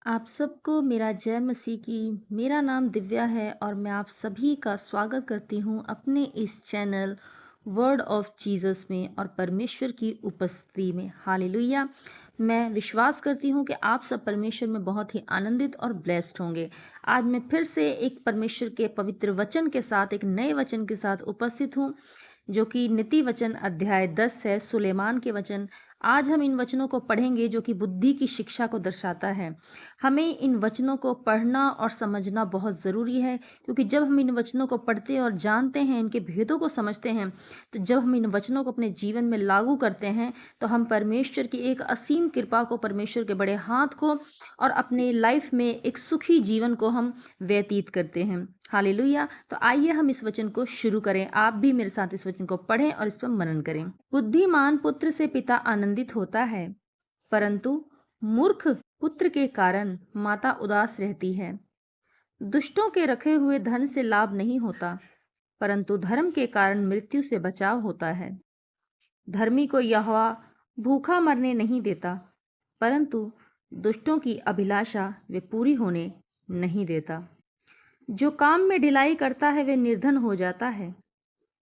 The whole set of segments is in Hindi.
आप सबको मेरा जय मसीह की। मेरा नाम दिव्या है और मैं आप सभी का स्वागत करती हूँ अपने इस चैनल वर्ड ऑफ जीसस में और परमेश्वर की उपस्थिति में। हालेलुया। मैं विश्वास करती हूँ कि आप सब परमेश्वर में बहुत ही आनंदित और ब्लेस्ड होंगे। आज मैं फिर से एक परमेश्वर के पवित्र वचन के साथ, एक नए वचन के साथ उपस्थित हूँ, जो कि नीति वचन अध्याय 10 है, सुलेमान के वचन। आज हम इन वचनों को पढ़ेंगे जो कि बुद्धि की शिक्षा को दर्शाता है। हमें इन वचनों को पढ़ना और समझना बहुत ज़रूरी है, क्योंकि जब हम इन वचनों को पढ़ते और जानते हैं, इनके भेदों को समझते हैं, तो जब हम इन वचनों को अपने जीवन में लागू करते हैं, तो हम परमेश्वर की एक असीम कृपा को, परमेश्वर के बड़े हाथ को और अपने लाइफ में एक सुखी जीवन को हम व्यतीत करते हैं। हालेलुया। तो आइए हम इस वचन को शुरू करें। आप भी मेरे साथ इस वचन को पढ़ें और इस पर मनन करें। बुद्धिमान पुत्र से पिता आनंदित होता है, परंतु मूर्ख पुत्र के कारण माता उदास रहती है। दुष्टों के रखे हुए धन से लाभ नहीं होता, परंतु धर्म के कारण मृत्यु से बचाव होता है। धर्मी को यहोवा भूखा मरने नहीं देता, परंतु दुष्टों की अभिलाषा वे पूरी होने नहीं देता। जो काम में ढिलाई करता है वे निर्धन हो जाता है,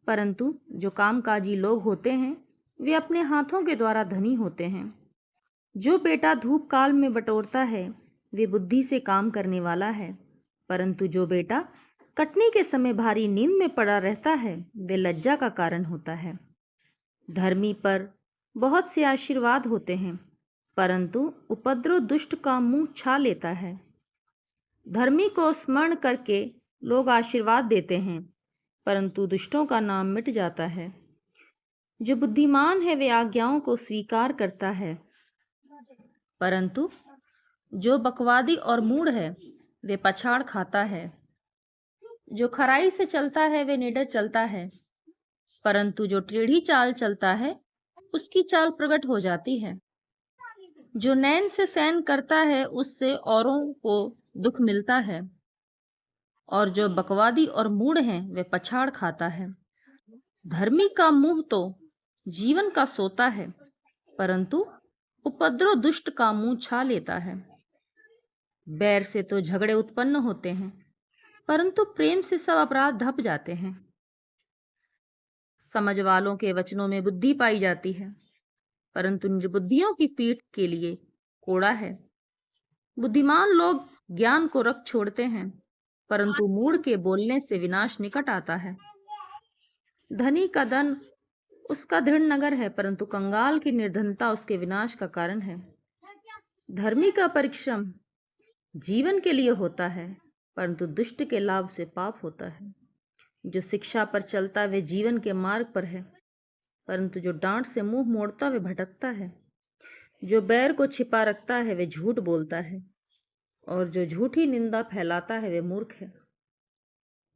परंतु जो कामकाजी लोग होते हैं वे अपने हाथों के द्वारा धनी होते हैं। जो बेटा धूप काल में बटोरता है वे बुद्धि से काम करने वाला है, परंतु जो बेटा कटनी के समय भारी नींद में पड़ा रहता है वे लज्जा का कारण होता है। धर्मी पर बहुत से आशीर्वाद होते हैं, परंतु उपद्रव दुष्ट का मुंह छा लेता है। धर्मी को स्मरण करके लोग आशीर्वाद देते हैं, परंतु दुष्टों का नाम मिट जाता है। जो बुद्धिमान है वे आज्ञाओं को स्वीकार करता है, परंतु जो बकवादी और मूढ़ है वे पछाड़ खाता है। जो खराई से चलता है वे निडर चलता है, परंतु जो टेढ़ी चाल चलता है उसकी चाल प्रकट हो जाती है। जो नैन से सहन करता है उससे औरों को दुख मिलता है, और जो बकवादी और मूढ़ हैं वे पछाड़ खाता है। धर्मी का मुंह तो जीवन का सोता है, परंतु उपद्रव दुष्ट का मुंह छा लेता है। बैर से तो झगड़े उत्पन्न होते हैं, परंतु प्रेम से सब अपराध ढप जाते हैं। समझ वालों के वचनों में बुद्धि पाई जाती है, परंतु निर्बुद्धियों की पीठ के लिए कोड़ा है। बुद्धिमान लोग ज्ञान को रख छोड़ते हैं, परंतु मूढ़ के बोलने से विनाश निकट आता है। धनी का धन उसका दृढ़ नगर है, परंतु कंगाल की निर्धनता उसके विनाश का कारण है। धर्मी का परिश्रम जीवन के लिए होता है, परंतु दुष्ट के लाभ से पाप होता है। जो शिक्षा पर चलता वे जीवन के मार्ग पर है, परंतु जो डांट से मुंह मोड़ता वे भटकता है। जो बैर को छिपा रखता है वे झूठ बोलता है, और जो झूठी निंदा फैलाता है वे मूर्ख है।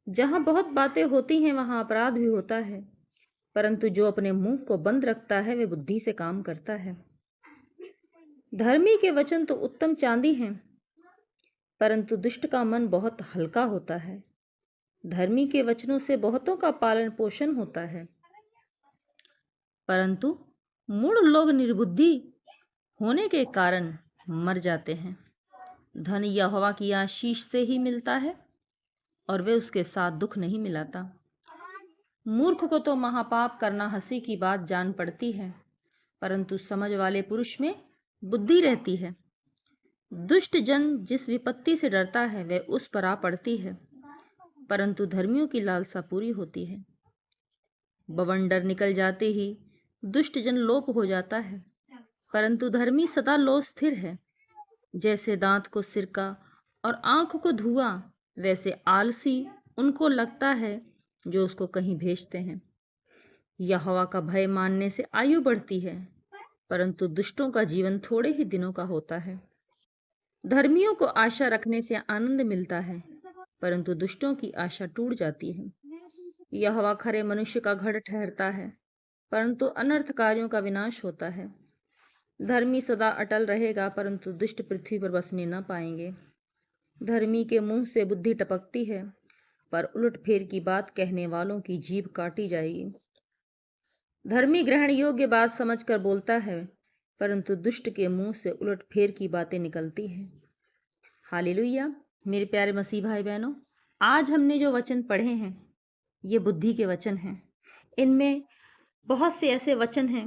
जहां बहुत बातें होती हैं वहां अपराध भी होता है, परंतु जो अपने मुंह को बंद रखता है वे बुद्धि से काम करता है। धर्मी के वचन तो उत्तम चांदी हैं, परंतु दुष्ट का मन बहुत हल्का होता है। धर्मी के वचनों से बहुतों का पालन पोषण होता है, परंतु मूढ़ लोग निर्बुद्धि होने के कारण मर जाते हैं। धन यहोवा की आशीष से ही मिलता है, और वे उसके साथ दुख नहीं मिलाता। मूर्ख को तो महापाप करना हंसी की बात जान पड़ती है, परंतु समझ वाले पुरुष में बुद्धि रहती है। दुष्ट जन जिस विपत्ति से डरता है वह उस पर आ पड़ती है, परंतु धर्मियों की लालसा पूरी होती है। बवंडर निकल जाते ही दुष्ट जन लोप हो जाता है, परंतु धर्मी सदा लो स्थिर है। जैसे दांत को सिरका और आंख को धुआं, वैसे आलसी उनको लगता है जो उसको कहीं भेजते हैं। यहोवा का भय मानने से आयु बढ़ती है, परंतु दुष्टों का जीवन थोड़े ही दिनों का होता है। धर्मियों को आशा रखने से आनंद मिलता है, परंतु दुष्टों की आशा टूट जाती है। यहोवा खरे मनुष्य का गढ़ ठहरता है, परंतु अनर्थकारियों का विनाश होता है। धर्मी सदा अटल रहेगा, परंतु दुष्ट पृथ्वी पर बसने न पाएंगे। धर्मी के मुंह से बुद्धि टपकती है, पर उलटफेर की बात कहने वालों की जीभ काटी जाएगी। धर्मी ग्रहण योग्य बात समझकर बोलता है, परंतु दुष्ट के मुंह से उलटफेर की बातें निकलती हैं। हालेलुया। मेरे प्यारे मसीह भाई बहनों, आज हमने जो वचन पढ़े हैं ये बुद्धि के वचन हैं। इनमें बहुत से ऐसे वचन हैं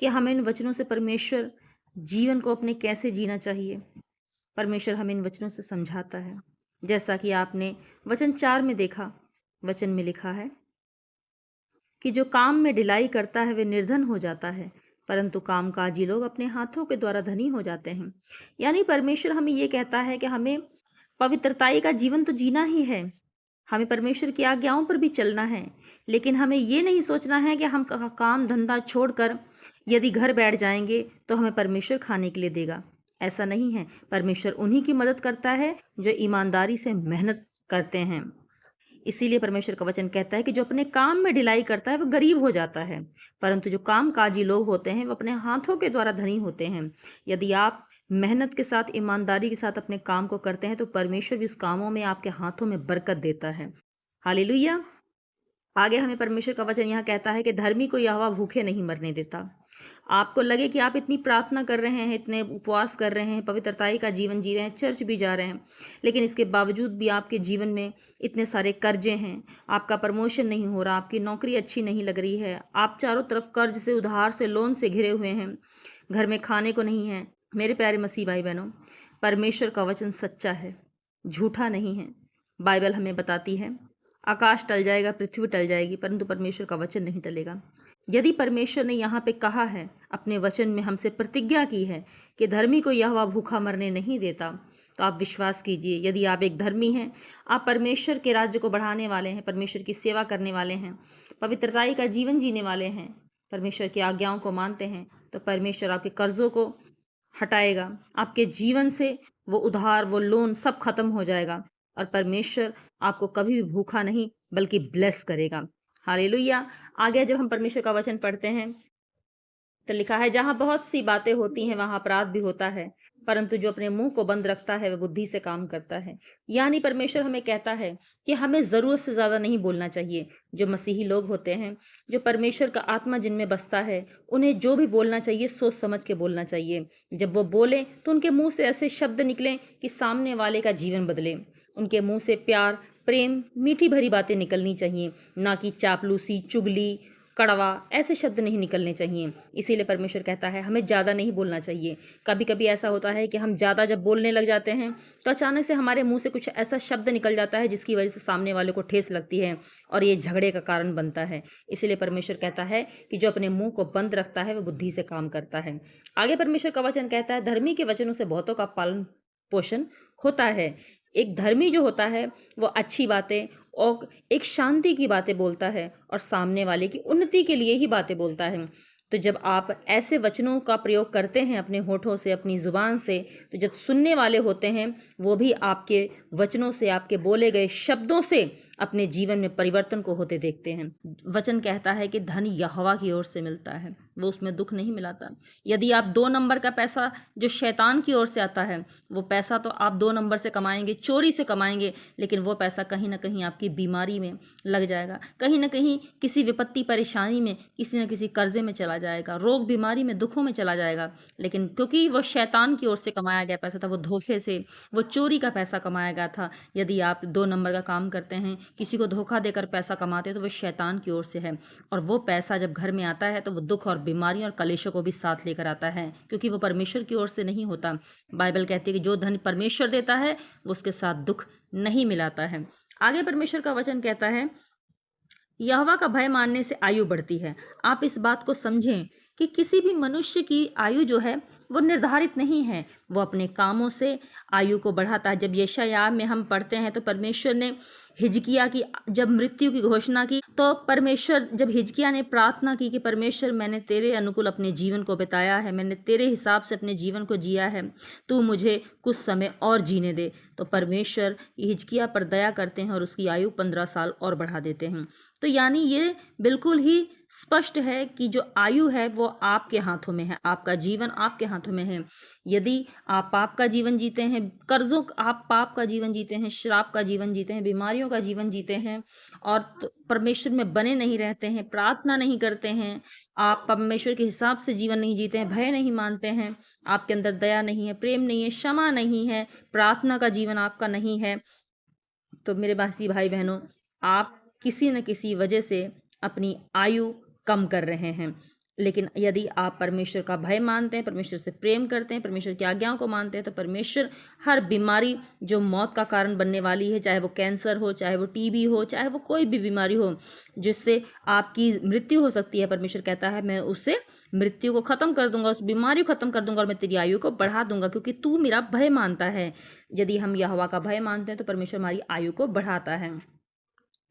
कि हमें इन वचनों से परमेश्वर जीवन को अपने कैसे जीना चाहिए, परमेश्वर हमें इन वचनों से समझाता है। जैसा कि आपने वचन 4 में देखा, वचन में लिखा है कि जो काम में ढिलाई करता है वे निर्धन हो जाता है, परंतु कामकाजी लोग अपने हाथों के द्वारा धनी हो जाते हैं। यानी परमेश्वर हमें ये कहता है कि हमें पवित्रताई का जीवन तो जीना ही है, हमें परमेश्वर की आज्ञाओं पर भी चलना है, लेकिन हमें ये नहीं सोचना है कि हम काम धंधा छोड़कर यदि घर बैठ जाएंगे तो हमें परमेश्वर खाने के लिए देगा। ऐसा नहीं है। परमेश्वर उन्हीं की मदद करता है जो ईमानदारी से मेहनत करते हैं। इसीलिए परमेश्वर का वचन कहता है कि जो अपने काम में ढिलाई करता है वह गरीब हो जाता है, परंतु जो कामकाजी लोग होते हैं वो अपने हाथों के द्वारा धनी होते हैं। यदि आप मेहनत के साथ, ईमानदारी के साथ अपने काम को करते हैं तो परमेश्वर भी उस कामों में आपके हाथों में बरकत देता है। हालेलुया। आगे हमें परमेश्वर का वचन यहाँ कहता है कि धर्मी को यहोवा भूखे नहीं मरने देता। आपको लगे कि आप इतनी प्रार्थना कर रहे हैं, इतने उपवास कर रहे हैं, पवित्रताई का जीवन जी रहे हैं, चर्च भी जा रहे हैं, लेकिन इसके बावजूद भी आपके जीवन में इतने सारे कर्जे हैं, आपका प्रमोशन नहीं हो रहा, आपकी नौकरी अच्छी नहीं लग रही है, आप चारों तरफ कर्ज से, उधार से, लोन से घिरे हुए हैं, घर में खाने को नहीं है। मेरे प्यारे मसीह भाई बहनों, परमेश्वर का वचन सच्चा है, झूठा नहीं है। बाइबल हमें बताती है आकाश टल जाएगा, पृथ्वी टल जाएगी, परंतु परमेश्वर का वचन नहीं टलेगा। यदि परमेश्वर ने यहाँ पे कहा है, अपने वचन में हमसे प्रतिज्ञा की है कि धर्मी को यहोवा भूखा मरने नहीं देता, तो आप विश्वास कीजिए। यदि आप एक धर्मी हैं, आप परमेश्वर के राज्य को बढ़ाने वाले हैं, परमेश्वर की सेवा करने वाले हैं, पवित्रताई का जीवन जीने वाले हैं, परमेश्वर की आज्ञाओं को मानते हैं, तो परमेश्वर आपके कर्जों को हटाएगा, आपके जीवन से वो उधार, वो लोन सब खत्म हो जाएगा, और परमेश्वर आपको कभी भी भूखा नहीं बल्कि ब्लेस करेगा। हालेलुया। आगे जब हम परमेश्वर का वचन पढ़ते हैं तो लिखा है, जहाँ बहुत सी बातें होती हैं वहाँ अपराध भी होता है, परंतु जो अपने मुंह को बंद रखता है वह बुद्धि से काम करता है। यानी परमेश्वर हमें कहता है कि हमें ज़रूरत से ज़्यादा नहीं बोलना चाहिए। जो मसीही लोग होते हैं, जो परमेश्वर का आत्मा जिनमें बसता है, उन्हें जो भी बोलना चाहिए सोच समझ के बोलना चाहिए। जब वो बोलें तो उनके मुंह से ऐसे शब्द निकलें कि सामने वाले का जीवन बदले। उनके मुंह से प्यार, प्रेम, मीठी भरी बातें निकलनी चाहिए, ना कि चापलूसी, चुगली, कड़वा, ऐसे शब्द नहीं निकलने चाहिए। इसीलिए परमेश्वर कहता है हमें ज़्यादा नहीं बोलना चाहिए। कभी कभी ऐसा होता है कि हम ज़्यादा जब बोलने लग जाते हैं तो अचानक से हमारे मुंह से कुछ ऐसा शब्द निकल जाता है जिसकी वजह से सामने वाले को ठेस लगती है और ये झगड़े का कारण बनता है। इसीलिए परमेश्वर कहता है कि जो अपने मुंह को बंद रखता है वह बुद्धि से काम करता है। आगे परमेश्वर का वचन कहता है, धर्मी के वचनों से बहुतों का पालन पोषण होता है। एक धर्मी जो होता है वो अच्छी बातें और एक शांति की बातें बोलता है और सामने वाले की उन्नति के लिए ही बातें बोलता है। तो जब आप ऐसे वचनों का प्रयोग करते हैं अपने होठों से, अपनी ज़ुबान से, तो जब सुनने वाले होते हैं वो भी आपके वचनों से, आपके बोले गए शब्दों से अपने जीवन में परिवर्तन को होते देखते हैं। वचन कहता है कि धन यहोवा की ओर से मिलता है, वो उसमें दुख नहीं मिलाता। यदि आप 2 नंबर का पैसा जो शैतान की ओर से आता है, वो पैसा तो आप 2 नंबर से कमाएंगे, चोरी से कमाएंगे, लेकिन वो पैसा कहीं ना कहीं आपकी बीमारी में लग जाएगा, कहीं ना कहीं किसी विपत्ति परेशानी में, किसी न किसी कर्जे में चला जाएगा, रोग बीमारी में, दुखों में चला जाएगा। लेकिन क्योंकि वो शैतान की ओर से कमाया गया पैसा था, वो धोखे से, वो चोरी का पैसा कमाया गया था। यदि आप 2 नंबर का काम करते हैं, किसी को धोखा देकर पैसा कमाते हैं, तो वो शैतान की ओर से है, और वो पैसा जब घर में आता है तो वो दुख और बीमारी और कलेशों को भी साथ लेकर आता है, क्योंकि वो परमेश्वर की ओर से नहीं होता। बाइबल कहती है कि जो धन परमेश्वर देता है वो उसके साथ दुख नहीं मिलाता है। आगे परमेश्वर का वचन कहता है, यहोवा का भय मानने से आयु बढ़ती है। आप इस बात को समझें कि किसी भी मनुष्य की आयु जो है वो निर्धारित नहीं है, वो अपने कामों से आयु को बढ़ाता है। जब यशायाह में हम पढ़ते हैं तो परमेश्वर ने हिजकिय्याह की जब मृत्यु की घोषणा की, तो परमेश्वर, जब हिजकिय्याह ने प्रार्थना की कि परमेश्वर मैंने तेरे अनुकूल अपने जीवन को बिताया है, मैंने तेरे हिसाब से अपने जीवन को जिया है, तू मुझे कुछ समय और जीने दे, तो परमेश्वर हिजकिय्याह पर दया करते हैं और उसकी आयु 15 साल और बढ़ा देते हैं। तो यानी ये बिल्कुल ही स्पष्ट है कि जो आयु है वो आपके हाथों में है, आपका जीवन आपके हाथों में है। यदि आप पाप का जीवन जीते हैं, आप पाप का जीवन जीते हैं, श्राप का जीवन जीते हैं, बीमारियों का जीवन जीते हैं और परमेश्वर में बने नहीं रहते हैं, प्रार्थना नहीं करते हैं, आप परमेश्वर के हिसाब से जीवन नहीं जीते हैं, भय नहीं मानते हैं, आपके अंदर दया नहीं है, प्रेम नहीं है, क्षमा नहीं है, प्रार्थना का जीवन आपका नहीं है, तो मेरे बासी भाई बहनों, आप किसी न किसी वजह से अपनी आयु कम कर रहे हैं। लेकिन यदि आप परमेश्वर का भय मानते हैं, परमेश्वर से प्रेम करते हैं, परमेश्वर की आज्ञाओं को मानते हैं, तो परमेश्वर हर बीमारी जो मौत का कारण बनने वाली है, चाहे वो कैंसर हो, चाहे वो टीबी हो, चाहे वो कोई भी बीमारी हो जिससे आपकी मृत्यु हो सकती है, परमेश्वर कहता है मैं उससे मृत्यु को खत्म कर दूंगा, उस बीमारी को खत्म कर दूंगा और मैं तेरी आयु को बढ़ा दूंगा, क्योंकि तू मेरा भय मानता है। यदि हम यहोवा का भय मानते हैं तो परमेश्वर हमारी आयु को बढ़ाता है।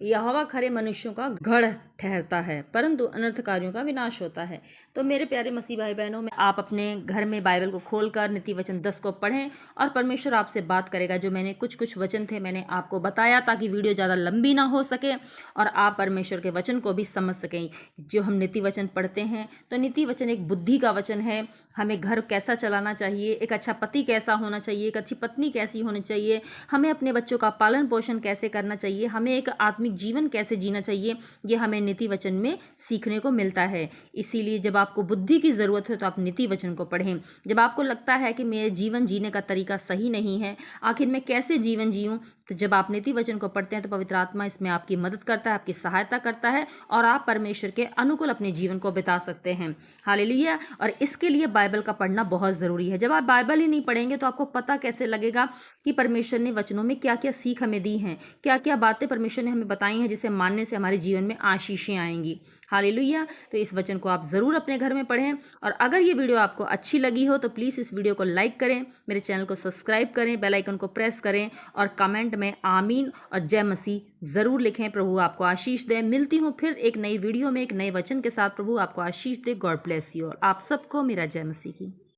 यहोवा खरे मनुष्यों का गढ़ ठहरता है, परंतु अनर्थकारियों का विनाश होता है। तो मेरे प्यारे मसीह भाई बहनों में आप अपने घर में बाइबल को खोलकर नीति वचन 10 को पढ़ें और परमेश्वर आपसे बात करेगा। जो मैंने कुछ वचन थे मैंने आपको बताया ताकि वीडियो ज़्यादा लंबी ना हो सके और आप परमेश्वर के वचन को भी समझ सकें। जो हम नीति वचन पढ़ते हैं तो नीति वचन एक बुद्धि का वचन है। हमें घर कैसा चलाना चाहिए, एक अच्छा पति कैसा होना चाहिए, एक अच्छी पत्नी कैसी होनी चाहिए, हमें अपने बच्चों का पालन पोषण कैसे करना चाहिए, हमें एक आत्मिक जीवन कैसे जीना चाहिए, ये हमें नीति वचन में सीखने को मिलता है। इसीलिए जब आपको बुद्धि की ज़रूरत है तो आप नीति वचन को पढ़ें। जब आपको लगता है कि मेरे जीवन जीने का तरीका सही नहीं है, आखिर मैं कैसे जीवन जीऊँ, तो जब आप नीति वचन को पढ़ते हैं तो पवित्र आत्मा इसमें आपकी मदद करता है, आपकी सहायता करता है और आप परमेश्वर के अनुकूल अपने जीवन को बिता सकते हैं। हालेलुया। और इसके लिए बाइबल का पढ़ना बहुत ज़रूरी है। जब आप बाइबल ही नहीं पढ़ेंगे तो आपको पता कैसे लगेगा कि परमेश्वर ने वचनों में क्या क्या सीख हमें दी हैं, क्या क्या बातें परमेश्वर ने हमें बताई हैं जिसे मानने से हमारे जीवन में आशीषें आएंगी। हालेलुया। तो इस वचन को आप ज़रूर अपने घर में पढ़ें और अगर ये वीडियो आपको अच्छी लगी हो तो प्लीज़ इस वीडियो को लाइक करें, मेरे चैनल को सब्सक्राइब करें, बेल आइकन को प्रेस करें और कमेंट में आमीन और जय मसीह ज़रूर लिखें। प्रभु आपको आशीष दे। मिलती हूँ फिर एक नई वीडियो में एक नए वचन के साथ। प्रभु आपको आशीष दे। God bless you. और आप सबको मेरा जय मसीह की।